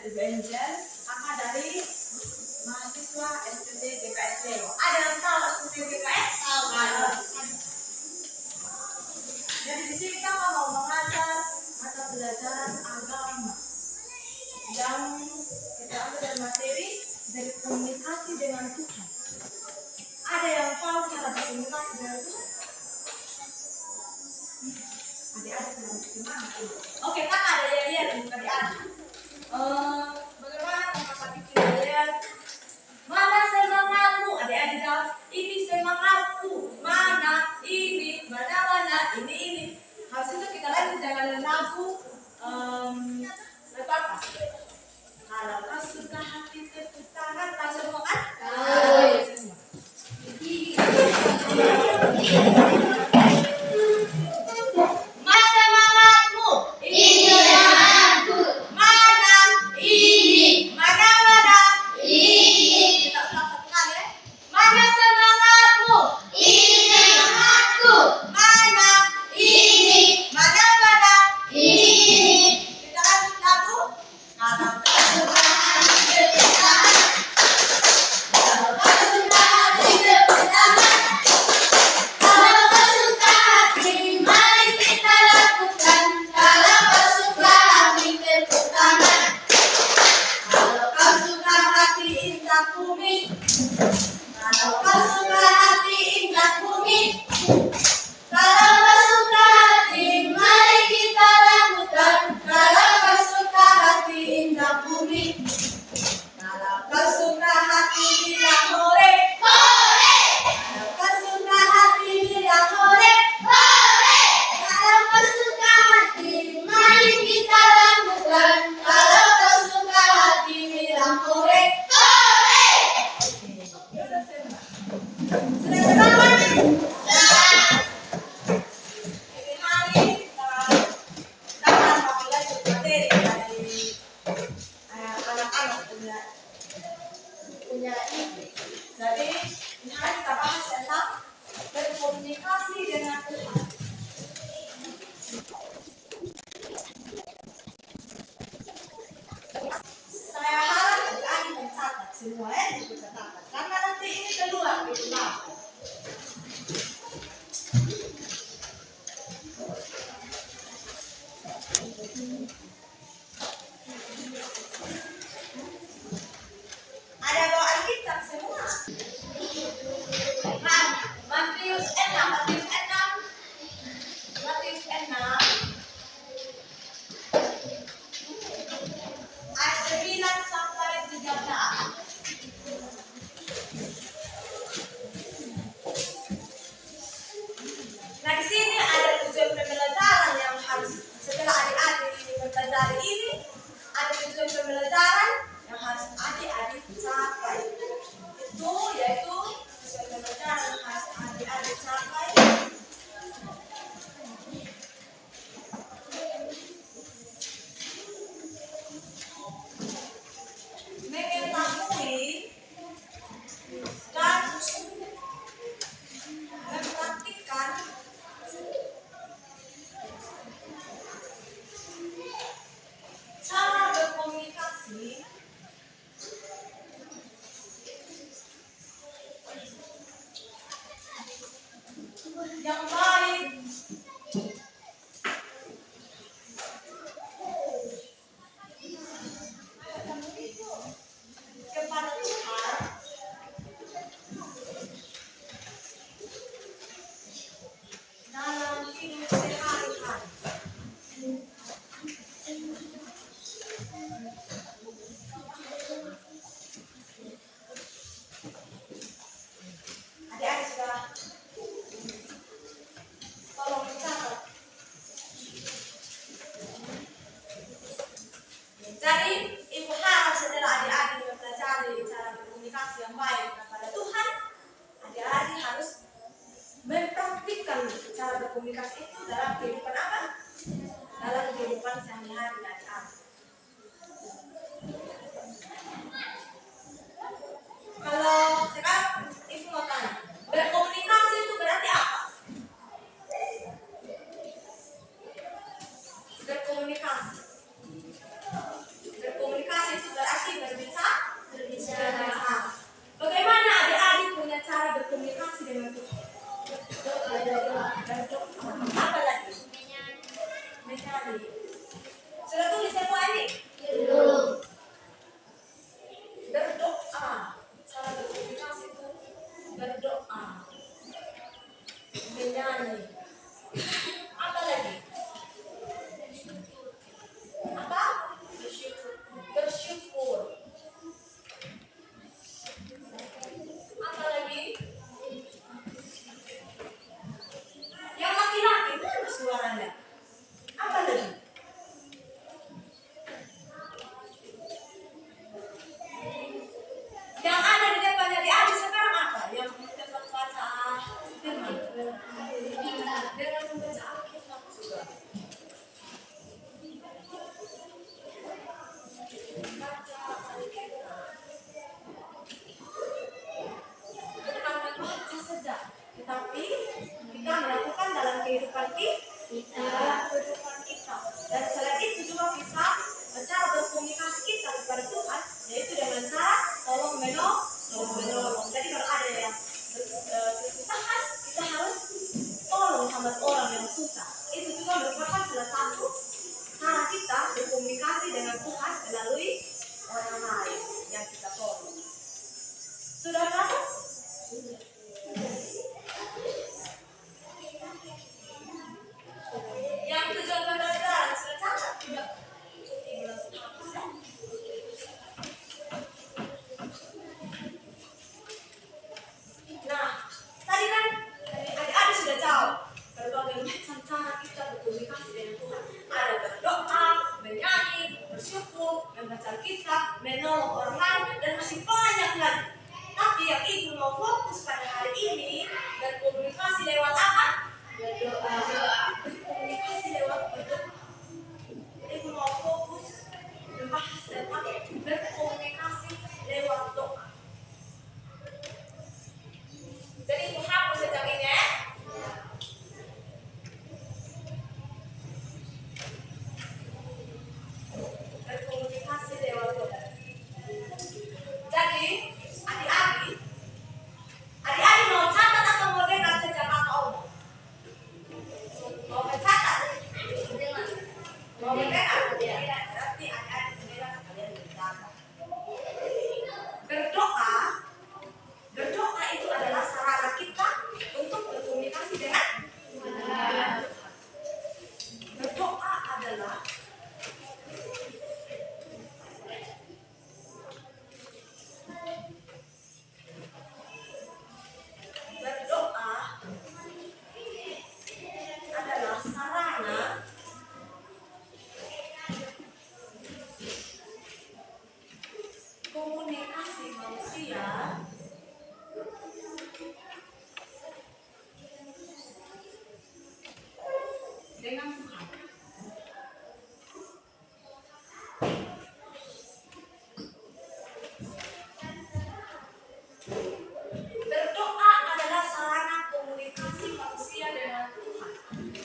Ibu Angel, kakak dari mahasiswa STT GKS Leo. Ada yang tahu STT GKS? Tahu. Jadi di sini kita mau mengajar mata pelajaran agama yang kita ambil dari materi dari komunikasi dengan Tuhan. Ada yang tahu cara berkomunikasi dengan Tuhan? Adik-adik belum gimana? Oke, kakak ada yang lihat di muka adik. Bagaimana kakak bikin lihat? Mana semangatmu? Adik-adik jawab, ini semangatku. Mana ini? Mana ini? Habis itu kita lanjut dengan lagu apa? Kalau kau suka hati tepuk tangan, tahu semua kan? Tahu semua. Jadi, ini kita bahas tentang berkomunikasi dengan Tuhan. Saya harap adik-adik mencatat semua dicatat, karena nanti ini keluar di rumah. Ada bawa Alkitab semua. Matius 6 ayat 9 sampai 13. Nah, di sini ada tujuan pembelajaran yang harus setelah adik-adik mempelajari ini, ada tujuan pembelajaran yang harus adik-adik capai. Itu yaitu tujuan pembelajaran yang harus adik-adik capai. Mengetahui dan mempraktikkan cara berkomunikasi baca Alkitab. Bukan membaca saja, tetapi kita melakukan dalam kehidupan kita. Dan selain itu juga kita cara berkomunikasi kita kepada Tuhan, yaitu dengan cara tolong menolong. Jadi kalau ada yang kesusahan, kita harus tolong sama orang yang susah. Itu juga merupakan salah satu cara kita berkomunikasi dengan Tuhan melalui orang lain yang kita tolong. Sudah tahu? Yang tujuan pembelajaran sudah catat tidak? Nah, tadi kan adik-adik sudah tahu berbagai macam cara kita berkomunikasi dengan Tuhan. Ada berdoa, menyanyi, bersyukur, membaca Alkitab, menolong orang lain, dan masih banyak lagi. Tapi yang ibu mau fokus pada hari ini berkomunikasi lewat apa? Berdoa. Berkomunikasi lewat berdoa. Ibu mau fokus membahas tentang berkomunikasi lewat doa. Jadi ibu hapus sejak ini ya. Berkomunikasi lewat doa. Jadi adik-adik mau catat atau mau dengar sejak kakak omong? Mau mencatat? Mau mendengar? Berarti adik-adik mendengar sekalian mencatat. Berdoa itu adalah sarana kita untuk berkomunikasi dengan Tuhan. Berdoa adalah sarana komunikasi manusia dengan Tuhan. Berdoa adalah sarana komunikasi manusia dengan Tuhan.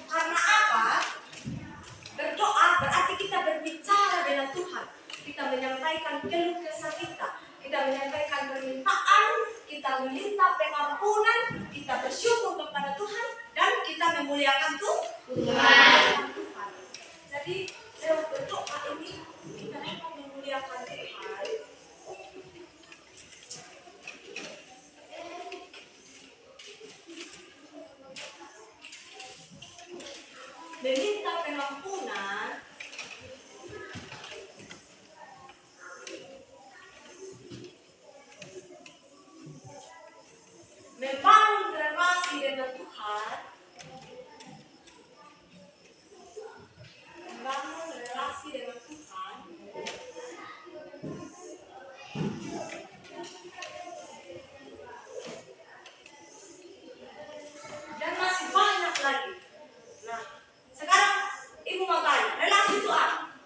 Karena apa? Berdoa berarti kita berbicara dengan Tuhan. Kita menyampaikan keluh kesah kita menyampaikan permintaan, kita meminta pengampunan, kita bersyukur kepada Tuhan, dan kita memuliakan Tuhan. Jadi lewat berdoa ini kita dapat memuliakan Tuhan. Meminta pengampunan, membangun relasi dengan Tuhan, dan masih banyak lagi. Nah, sekarang ibu mau tanya, relasi itu apa?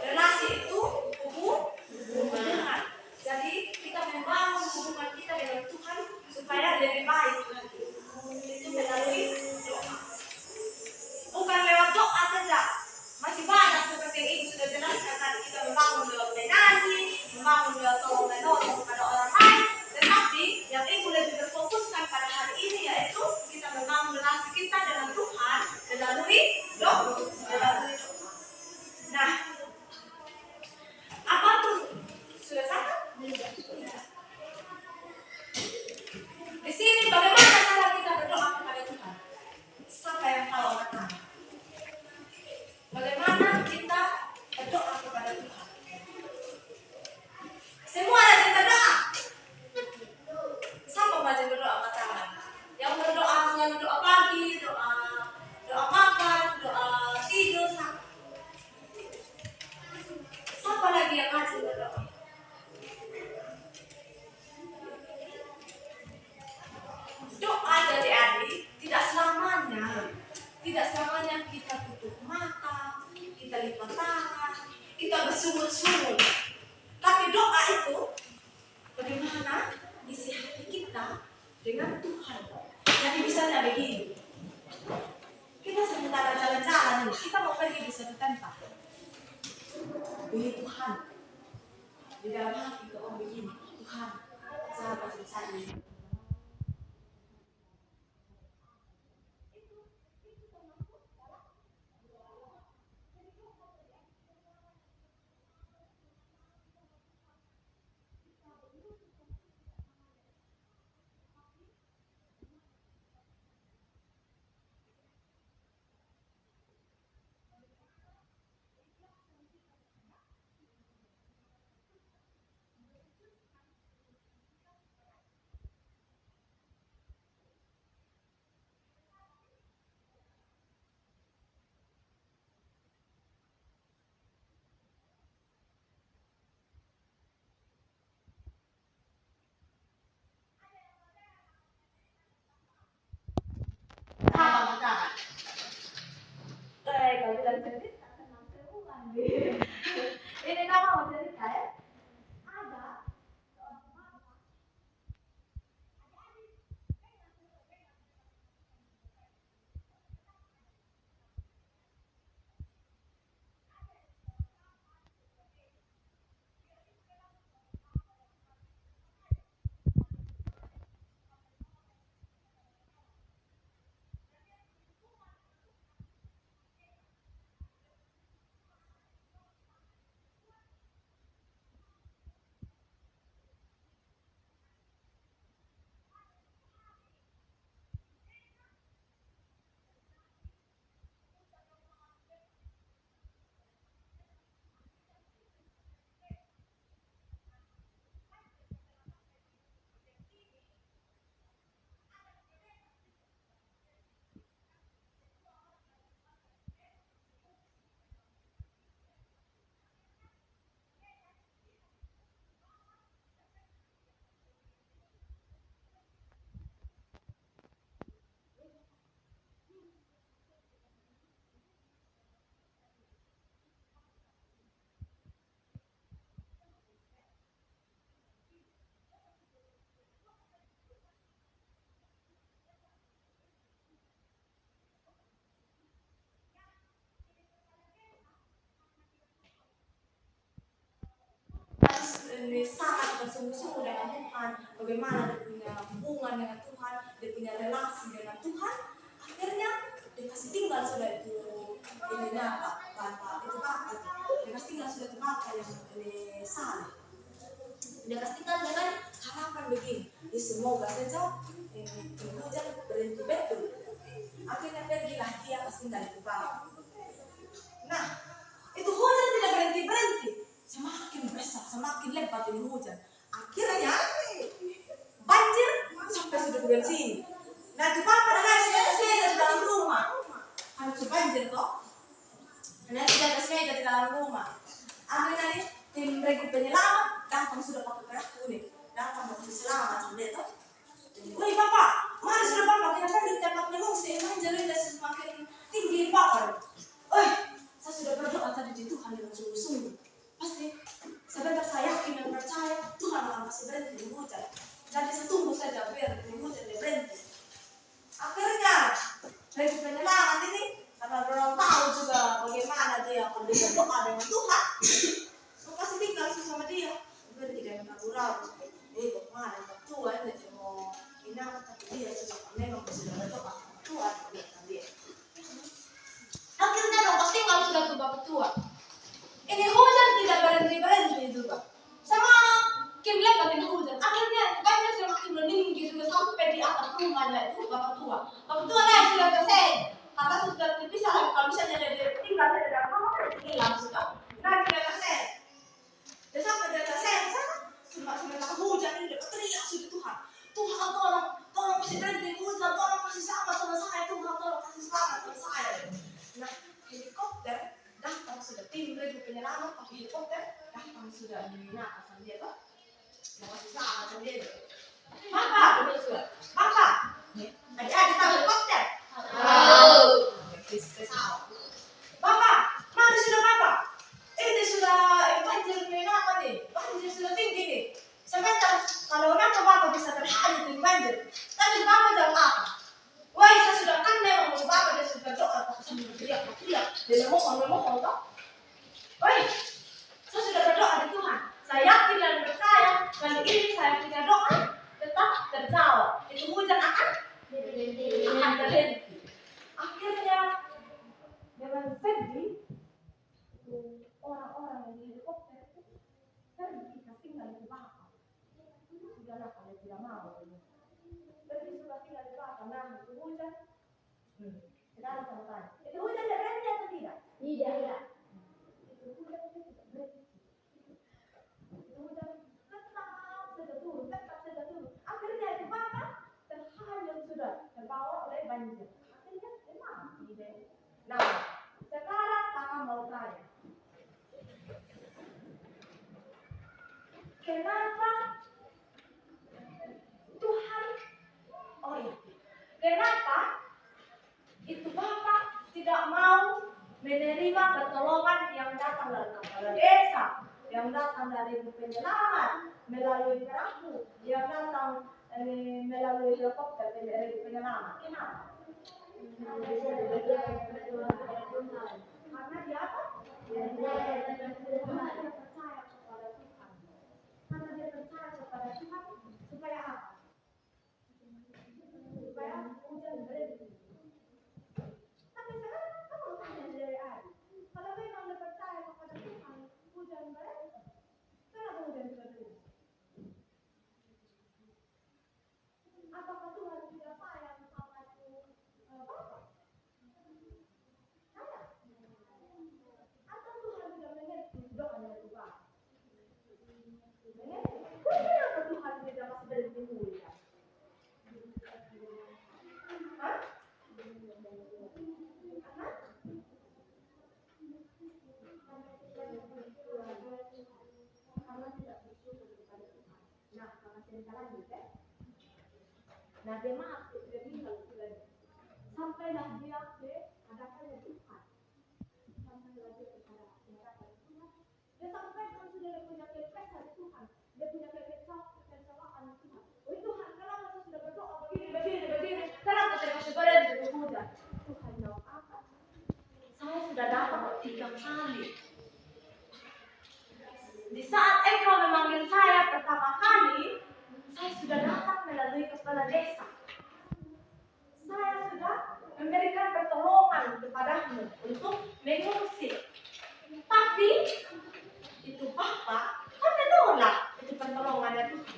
Relasi itu hubungan. Jadi kita membangun hubungan kita dengan Tuhan supaya lebih baik lagi. Itu melalui doa. Bukan lewat doa saja. Masih banyak kita lipat tangan, kita bersungut-sungut. Tapi doa itu bagaimana isi hati kita dengan Tuhan. Jadi misalnya begini, kita sementara jalan-jalan, kita mau pergi di suatu tempat. Ini Tuhan, di dalam hati kita begini, Tuhan, jaga saya ini. Kalau bilang cerita senang seruan deh. Ini nama mau cerita ya. Ada ini sangat bersungguh-sungguh dengan Tuhan, bagaimana dia punya hubungan dengan Tuhan, dia punya relasi dengan Tuhan, akhirnya dia kasih tinggal sudah itu ininya bapak itu bapak, dia kasih tinggal sudah itu bapak yang ini Saleh, dia kasih tinggal dengan harapan begini, semoga saja ini hujan berhenti betul, akhirnya pergilah dia kasih tinggal itu bapak. Nah, itu hujan tidak berhenti-berhenti. Semakin besar, semakin lebat ini hujan. Akhirnya banjir sampai sudah ke sini. Nah, itu papa dan sudah ada di dalam rumah. Harus banjir toh. Nah, sudah ada di dalam rumah. Akhirnya nih tim regu penyelamat datang sudah pakai perahu kuning. Datang mau selamat sampai toh. Woi papa, mari sudah papa kita pergi di tempat mengungsi. Banjir sudah semakin tinggi papa. Saya sudah berdoa tadi di Tuhan dengan sungguh-sungguh. Pasti sebentar saya yakin dan percaya Tuhan akan kasih berhenti hujan. Jadi saya tunggu saja biar hujan dia berhenti. Akhirnya dari penyelamat ini karena orang tahu juga bagaimana dia akan berdoa dengan Tuhan. Saya kasih tinggal sama dia. Berhenti dengan ragu-ragu. Bagaimana tua ini mau ini tapi dia sudah memang sudah berdoa Tuhan biarkan dia. Akhirnya dong pasti kalau sudah tuh bapak tua. Ini hujan tidak berhenti juga. Semakin lebat ini hujan. Akhirnya banjir semakin meninggi sudah sampai di atas rumahnya itu bapak tua. Bapak tua naik sudah selesai. Kata sudah bisa kalau misalnya dia tinggal di dalam rumah hilang sudah. Naik sudah selesai. Dan sampai dia selesai sana sementara hujan ini dia teriak sudah Tuhan. Tuhan tolong kasih berhenti hujan, tolong kasih selamat sama saya Tuhan, tolong kasih selamat sama saya. Nah, helikopter datang sudah tim regu penyelamat pakai helikopter datang sudah di atasan dia tuh mau kasih selamat sama dia. Papa, adik-adik tahu helikopter? Tahu. Bapak, mari sudah Baik, saya sudah berdoa di Tuhan. Saya yakin dan percaya kali ini saya punya doa tetap terjawab. Itu hujan akan berhenti. Akhirnya dengan sedih, orang-orang yang di helikopter itu pergi tinggal di belakang. Sudahlah kalau tidak mau. Pergi sudah tinggal di belakang. Nah, itu hujan. Sekarang sama-sama. Itu hujan berhenti atau tidak? Tidak. Itu hujan tidak berhenti. Itu hujan tetap saja turun. Akhirnya itu bapak terhanyut sudah terbawa oleh banjir. Akhirnya memang ide. Nah, sekarang kakak mau tanya. Kenapa Tuhan, oh iya, kenapa itu bapak tidak mau menerima pertolongan yang datang dari kepala desa, yang datang dari penyelamat melalui perahu, yang datang melalui helikopter dari penyelamat? Kenapa? Karena dia apa? Karena dia percaya kepada Tuhan. Karena dia percaya kepada Tuhan supaya apa? Supaya hujan berhenti. Tapi sekarang kamu tanya dari Adi, kalau memang dia percaya kepada Tuhan, hujan berhenti. Kenapa hujan tidak berhenti? Apakah Tuhan tidak sayang sama Bapak? Sayang. Atau Tuhan tidak mengerti doa dari Bapak? Kenapa Tuhan tidak masih berhenti hujan? Hah? Karena tidak bersyukur kepada Tuhan. Nah, karena cerita lanjut ya. Nah, dia maaf, dia tinggal lagi. Sampailah dia ke hadapannya Tuhan. Sampailah dia ke hadapannya Tuhan. Dia sampaikan sudah dia punya keresahan Tuhan. Dia punya kekecewaan Tuhan. Oh Tuhan, kenapa saya sudah berdoa begini. Kenapa saya masih berhenti di hujan? Tuhan jawab apa? Saya sudah datang 3 kali. Di saat engkau memanggil saya pertama kali, saya sudah datang melalui kepala desa. Saya sudah memberikan pertolongan kepadamu untuk mengungsi. Tapi itu Bapak kan menolak itu pertolongannya Tuhan.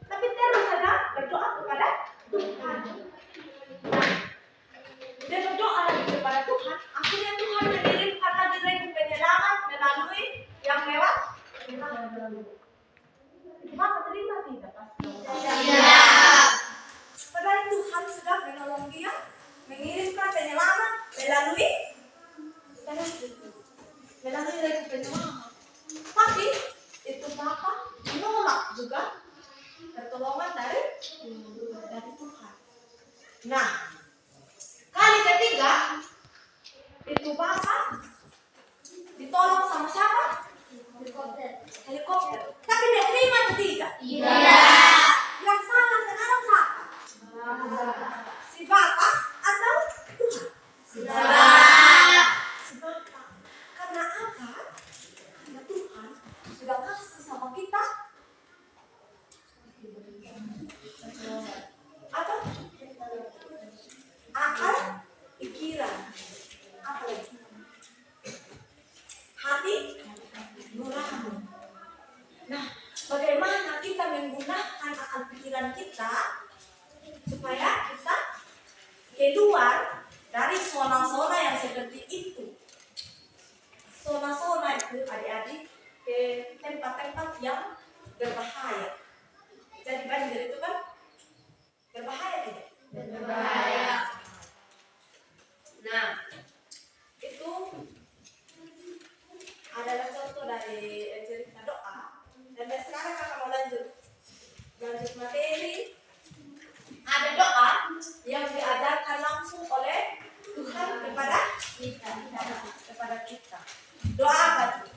Tapi terus saja berdoa kepada Tuhan. Nah, dia berdoa lagi kepada Tuhan. Akhirnya Tuhan mengirimkan lagi regu penyelamat melalui yang lewat. Bapak terima tidak? Tidak. Padahal Tuhan sudah menolong dia, mengirimkan penyelamat melalui regu penyelamat. Tapi itu Bapak menolak juga pertolongan dari Tuhan. Nah, kali ketiga itu Bapak ditolong sama siapa? Helikopter. Tapi dia terima atau tidak? Tidak. Yang salah sekarang siapa? Si Bapak atau Tuhan? Si Bapak. Karena apa? Karena Tuhan sudah kasih sama kita atau akal, pikiran, apa lagi? Hati, nurani. Nah, bagaimana kita menggunakan akal pikiran kita supaya kita keluar dari zona-zona yang seperti itu. Zona-zona itu adik-adik ke tempat-tempat yang berbahaya. Jadi banjir itu kan berbahaya tidak? Berbahaya. Nah, itu adalah contoh dari cerita doa. Dan sekarang kakak mau lanjut materi. Ada doa yang diajarkan langsung oleh Tuhan kepada kita. Doa apa itu?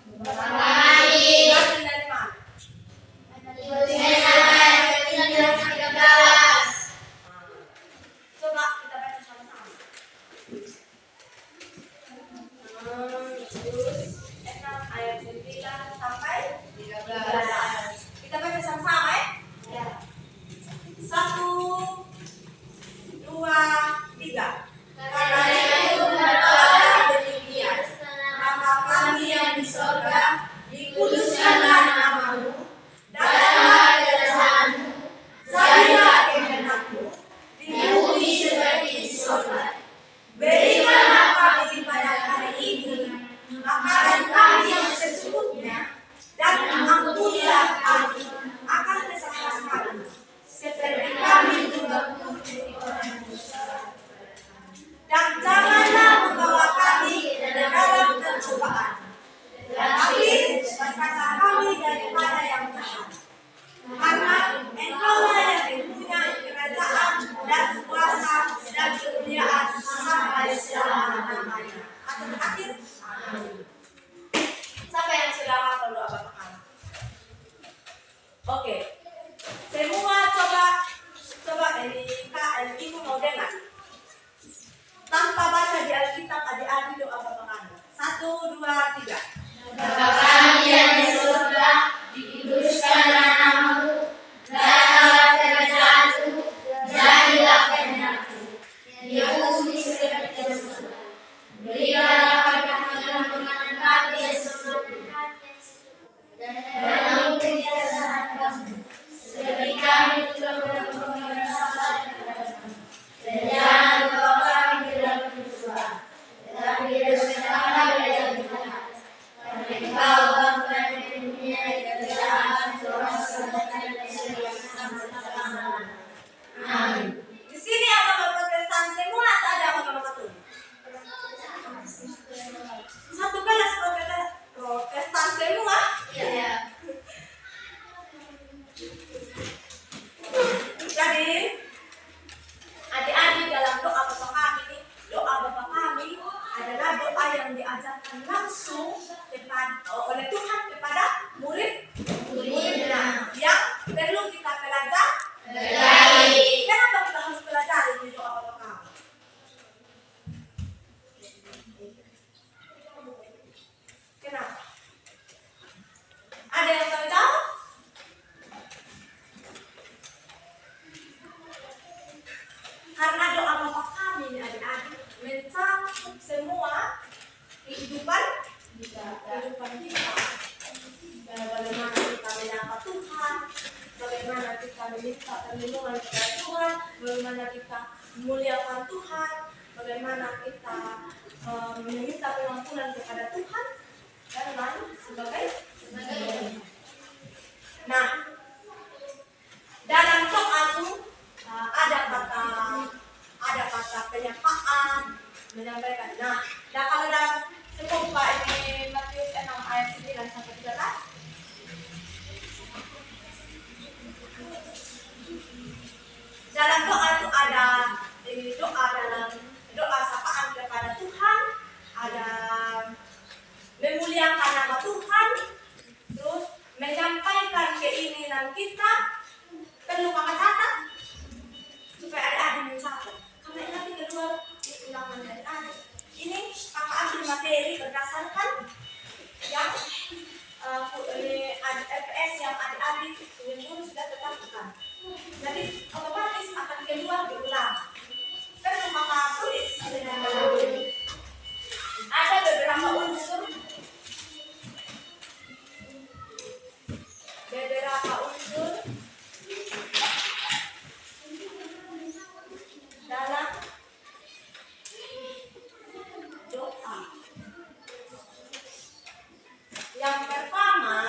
Dari mana? Coba kita baca sama-sama. Terus ayat 9 sampai 13. Kita baca sama-sama ya? Ya. 1, 2, 3. Karena itu berkata demikian, Bapa kami yang di sorga, dikuduskanlah namamu, datanglah kerajaanmu, jadilah kehendakmu, di bumi seperti di sorga. Berikanlah kami pada hari ini makanan kami yang secukupnya, dan ampunilah kami akan kesalahan kami, seperti kami juga mengampuni orang yang bersalah. Dan janganlah membawa kami ke dalam pencobaan, tetapi lepaskanlah kami daripada yang jahat. Karena Engkaulah yang mempunyai kerajaan dan kuasa dan kemuliaan sampai selama-lamanya. Atau terakhir, siapa yang sudah hafal doa Bapa kami? Oke, semua coba ini Kak, Ibu mau dengar. Tanpa baca di Alkitab, adik-adik doa Bapa kami. 1, 2, 3. Bapa kami yang di surga, dikuduskanlah namamu, datanglah kerajaanmu, jadilah kehendakmu, di bumi seperti di surga. Berikanlah kami makanan kami yang secukupnya, dan ampunilah kesalahan kami, seperti kami juga mengampuni orang yang salah kepada kami. Dan jangan membawa kami ke dalam pencobaan, tetapi lepaskanlah dari yang jahat. Karena Engkau Bapa yang mempunyai kerajaan, kuasa dan kemuliaan sampai selama-lamanya. Amin. Di sini agama Protestan semua atau ada agama Katolik? Satu kelas Protestan semua? Iya. Jadi adik-adik dalam doa Bapa kami, doa Bapa kami adalah doa yang diajarkan langsung oleh Tuhan kepada murid-muridnya yang perlu kita pelajari. Kenapa kita harus pelajari di doa Bapa kami? Kenapa? Ada yang tahu jawab? Karena doa Bapa kami adik-adik mencakup semua kehidupan kita. Bagaimana kita menyapa Tuhan, bagaimana kita meminta perlindungan kepada Tuhan, bagaimana kita memuliakan Tuhan, bagaimana kita meminta pengampunan kepada Tuhan, dan lain sebagainya. Nah, dalam doa itu ada kata penyapaan, menyampaikan. Nah, kalau dalam sebuah ini Matius 6 ayat 9 sampai 13. Dalam doa itu ada doa sapaan kepada Tuhan, ada memuliakan nama Tuhan, terus menyampaikan keinginan kita. Perlu kakak catat supaya adik-adik mencatat. Karena ini nanti kedua ulangan adik-adik. Ini kakak ambil materi berdasarkan yang FPS yang adik-adik guru sudah tetapkan. Jadi otomatis akan kedua diulang. Perlu kakak tulis dengan ada beberapa unsur dalam doa. Yang pertama,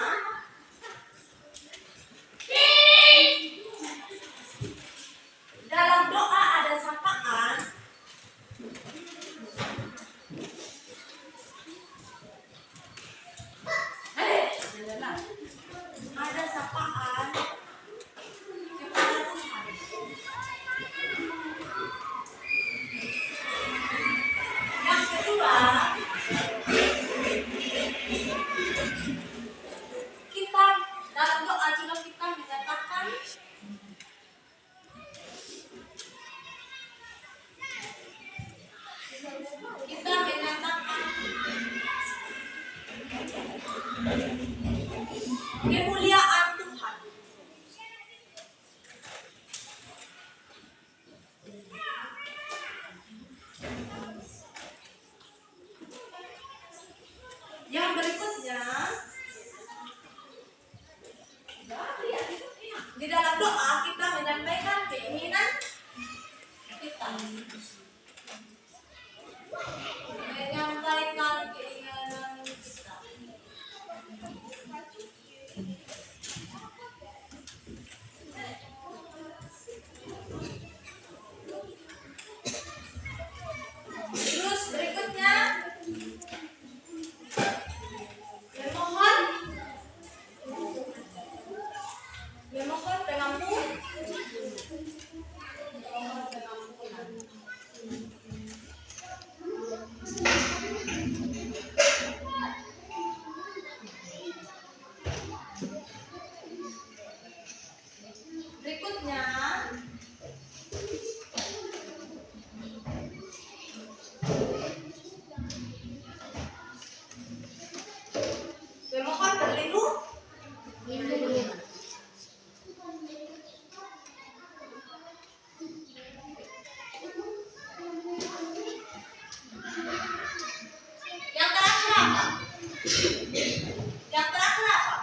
dalam doa ada sapaan. Ada sapaan kepada Tuhan. Yang kedua, Kemuliaan Tuhan. Yang berikutnya, di dalam doa kita menyampaikan keinginan kita. Menyampaikan keinginan kita. Terus berikutnya, memohon pengampunan. Berikutnya, memohon perlindungan. Yang terakhir apa? Yang terakhir apa?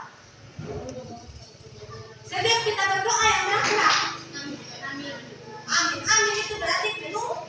Setiap kita berdoa yang terakhir apa? Amin. Amin itu berarti penuh.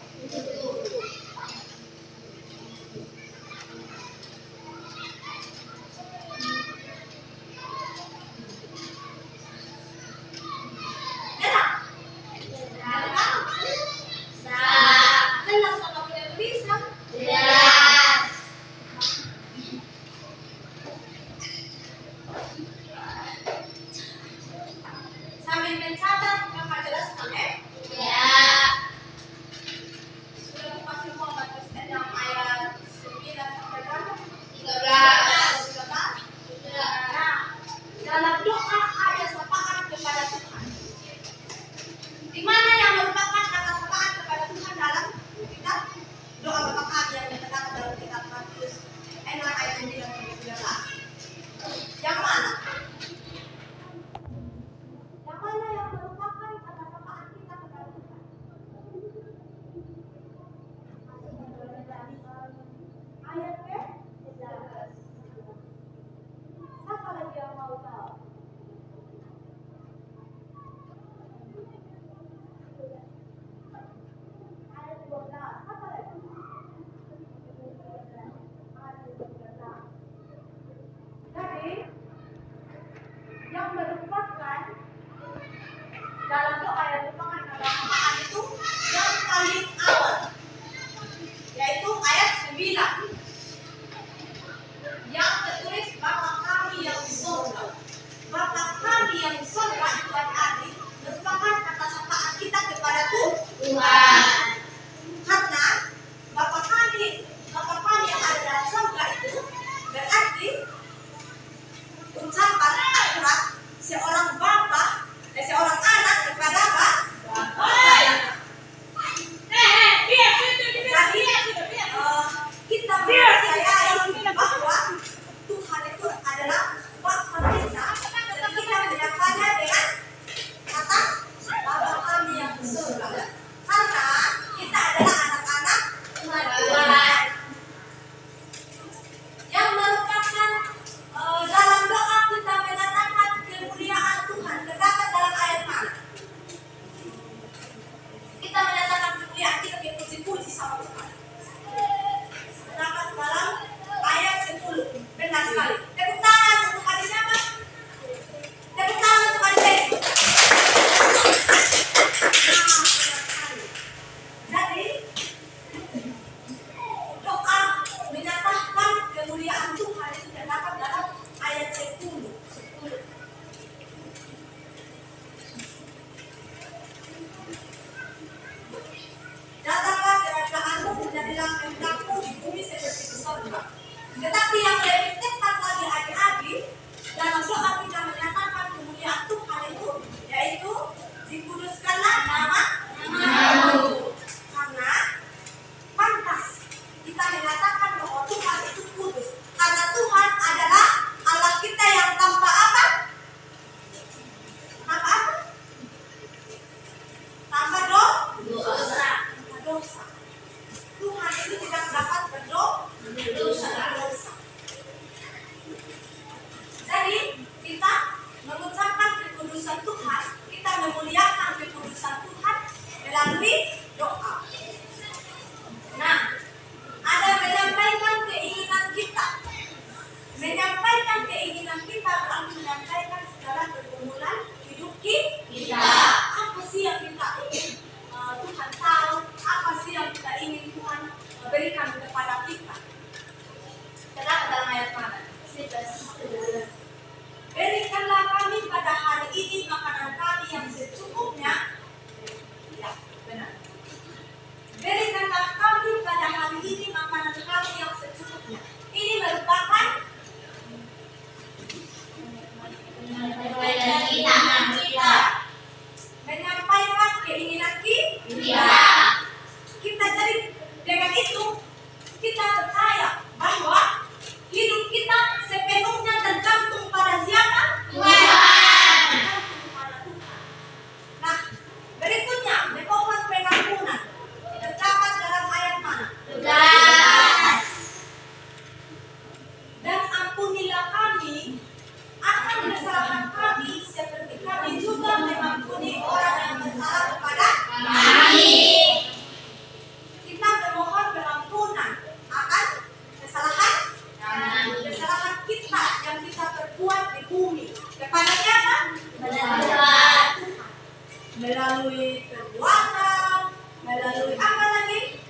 melalui perbuatan, melalui apa lagi?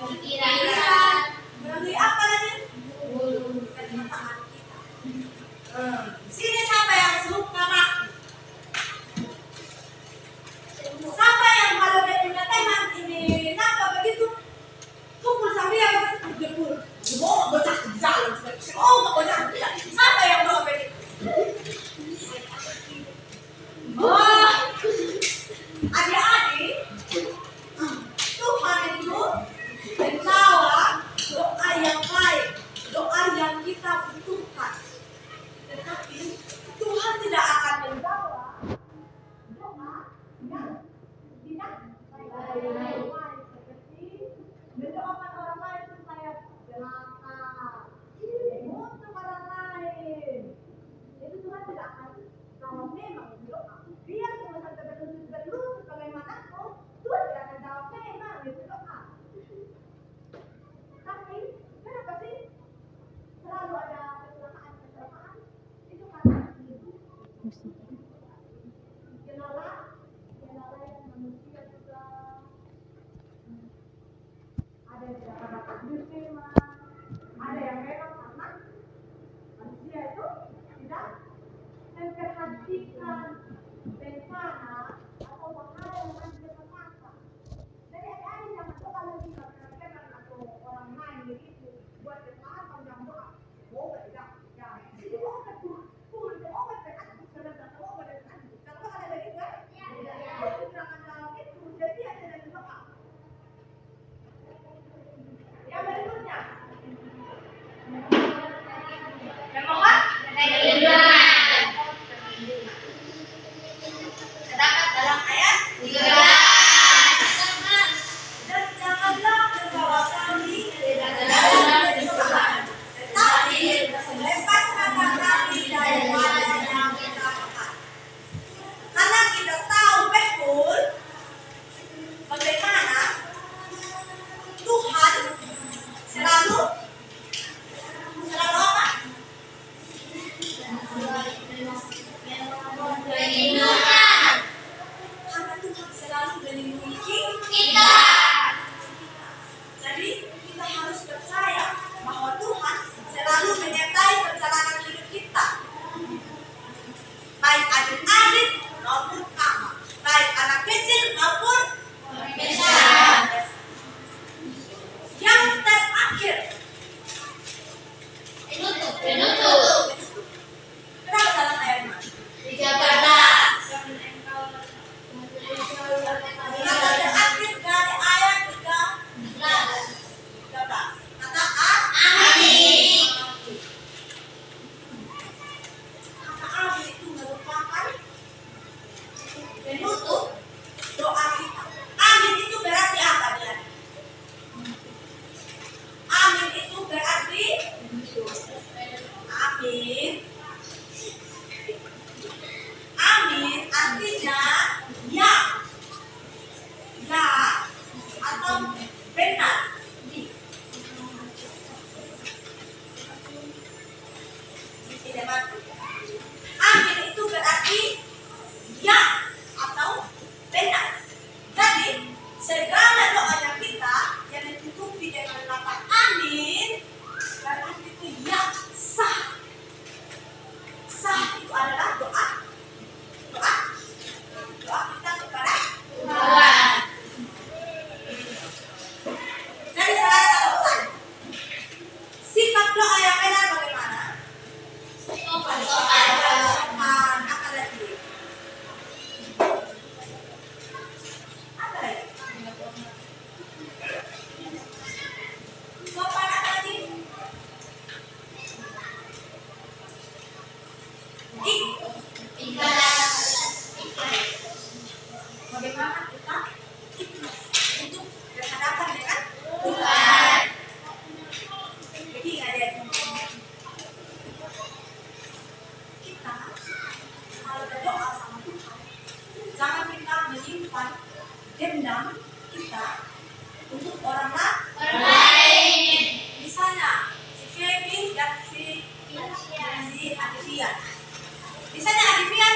Pikiran, Melalui apa lagi? Perkataan kita. Sini siapa yang suka nak? Siapa yang kalau dia punya teman ini kenapa begitu? Pukul sambil dipukul. Mau bocah jalan, bocah jalan. Siapa yang mau begitu? Oh, adik-adik, Tuhan itu menjawab doa yang baik, doa yang kita butuhkan. Tetapi Tuhan tidak akan menjawab doa yang tidak baik, seperti mendoakan orang lain supaya celaka, mengutuk orang lain. Itu Tuhan tidak akan. Kalau memang doa biar Tuhan sampai berlutut bagaimanapun, Tuhan tidak akan jawab memang itu doa. Tapi kenapa sih selalu ada kecelakaan? Itu karena kendala yang manusia juga ada yang tidak dapat diterima, ada yang memang karena manusia itu tidak memperhatikan bencana atau bahaya yang ada di depan. Jadi ada yang doa lagi karena atau orang lain begitu buat kesalahan panjang doa. Oh tidak, ya itu obat tuh, itu obat dekat sebenarnya obat dekat. Kalau ada begitu kan? Ya. Jangan kalau itu jadi ada dari doa. Yang berikutnya. Yang apa? Terdapat dalam ayat 13. Dan janganlah membawa kami ke dalam pencobaan, tetapi lepaskanlah kami daripada yang kecelakaan. Karena kita tahu betul bagaimana Tuhan selalu apa? perlindungan Karena Tuhan selalu melindungi kita. Jadi kita harus percaya bahwa Tuhan selalu menyertai perjalanan hidup kita. Baik adik-adik maupun kakak, baik anak kecil maupun Besar. yang terakhir. Penutup. Kenapa dalam ayat 13. Kata terakhir dari ayat 13. Kata Amin. kata amin itu merupakan penutup doa kita. Amin itu berarti apa dia? Amin itu berarti amin. Amin artinya ya. Ya atau benar. Tidak mati. Amin itu berarti ya atau benar. Jadi segala doa kita yang ditutupi dengan kata amin berarti itu ya sah. Sah itu adalah doa kita kepada Tuhan. Jadi saudara kalau bertanya, sikap doa yang benar bagaimana? Sopan. Sopan, apa lagi? Apa lagi? Sopan apa lagi? Ikhlas. Bagaimana kita ikhlas untuk berhadapan dengan Tuhan. Jadi adik, kita kalau berdoa sama Tuhan, jangan kita menyimpan dendam kita untuk orang Lain. Misalnya si Feby dan si Adifian. Misalnya Adifian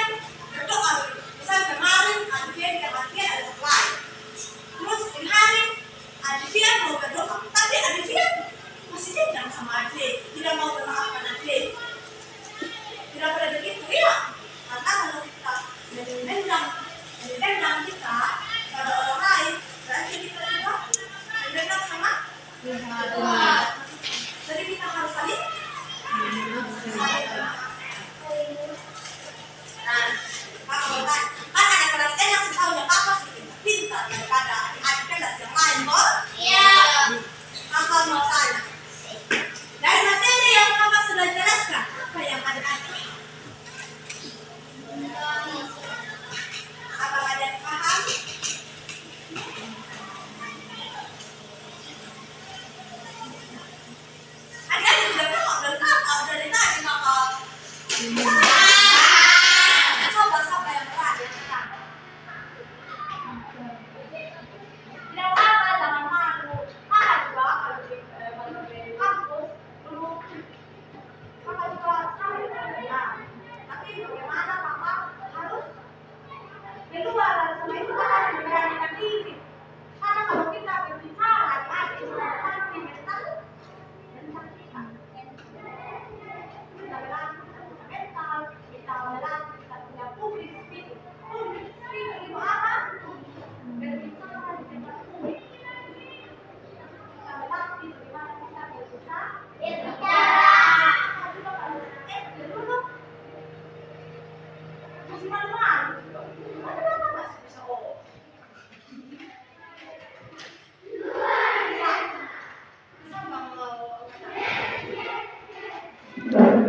Sekarang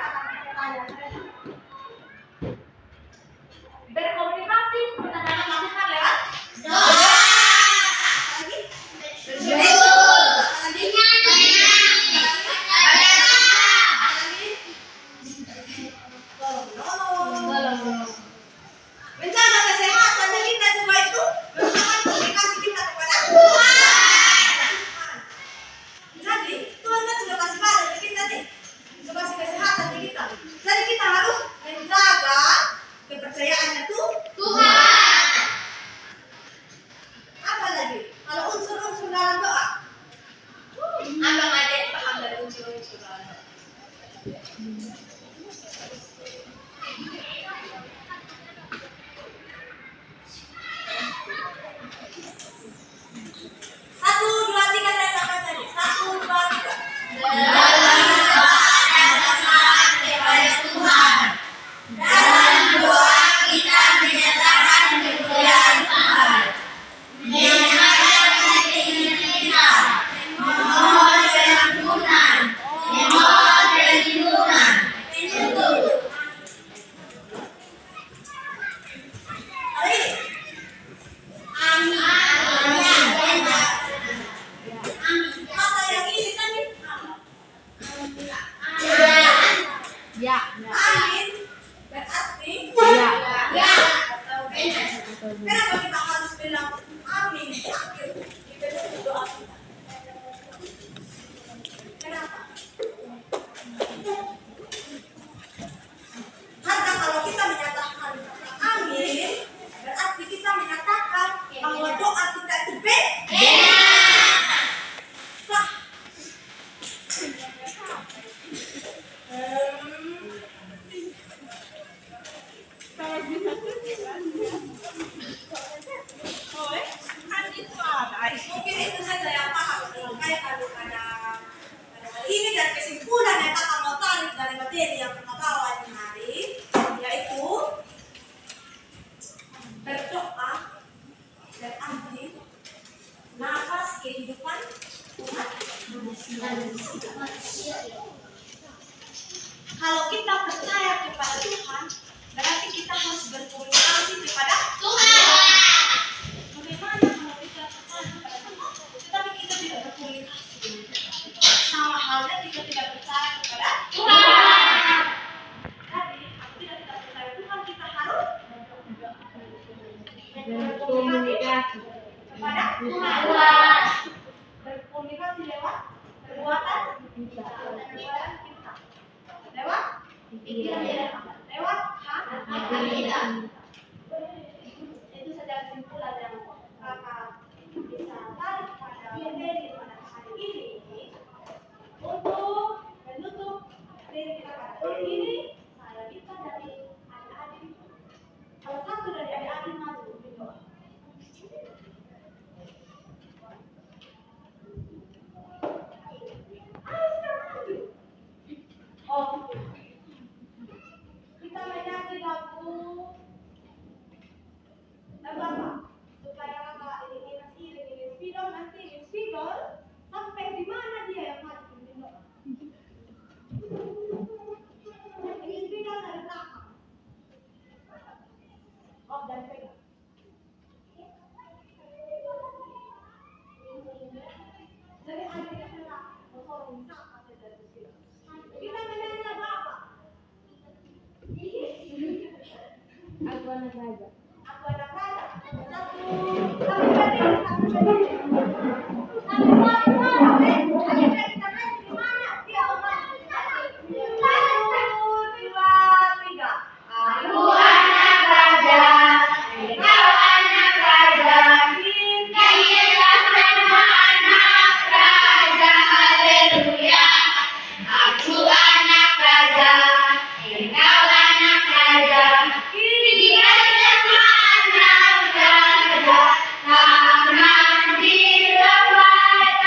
akan kita tanya. Berkomunikasi pertanyaan masukan lewat doa. Lagi? Menjaga kesehatan kita semua itu merupakan komunikasi kita kepada Tuhan. Jadi Tuhan kan sudah kasih badan di kita nih, sudah kasih kesehatan di kita. Jadi kita harus menjaga kepercayaannya tuh Tuhan. Apa lagi? Kalau unsur-unsur dalam doa, abang adik paham dari unsur-unsur dalam doa. Satu, dua, tiga, saya akan cari. Satu, dua, tiga. Dalam doa ada salam kepada Tuhan. Dalam doa kita menyatakan kemuliaan Tuhan. Menyatakan keinginan kita. Memohon pengampunan. Memohon perlindungan. Hari. Amin. Mata yang ini kan nih. Ya. Amin. Berarti. Ya. Kenapa kita harus bilang amin di akhir di penutup doa kita? Kenapa? Karena kalau kita menyatakan amin, berarti kita menyatakan bahwa doa kita itu sah. Mungkin itu saja yang paham sampaikan pada hari ini, dan kesimpulan yang kakak mau tarik dari materi yang kita bawa ini hari yaitu berdoa berarti nafas kehidupan umat manusia. Kalau kita percaya kepada Tuhan, berarti kita harus berkomunikasi kepada Tuhan. Bagaimana kalau kita percaya kepada Tuhan, tetapi kita tidak berkomunikasi? Sama halnya kita tidak percaya kepada Tuhan. Jadi, apabila kita percaya Tuhan, kita harus berkomunikasi kepada Tuhan. Berkomunikasi lewat perbuatan kita. Lewat pikiran kita. Lewat hati kita. Itu saja kesimpulan yang kakak bisa tarik pada materi pada hari ini. Untuk menutup materi kita pada hari ini, saya minta dari adik-adik, salah satu dari adik-adik maju berdoa. Oh, kita menyanyi lagu apa? Supaya kakak ini spidol, nanti spidol sampai di mana dia yang maju berdoa. Ini spidol dari belakang. Oh, dari pegang. Jadi adiknya kena motor misalkan dari spidol. Kita menyanyi lagu apa? Aku anak raja. Aku anak raja. Satu, sampai berdiri, sampai berdiri. Sampai berdiri, kita main di mana? Dia orang. Satu, dua, tiga. Aku anak raja. Kau anak raja. Kita semua anak raja. Haleluya. Aku anak raja. Kau anak raja. Kita semua anak raja. Tangan di depan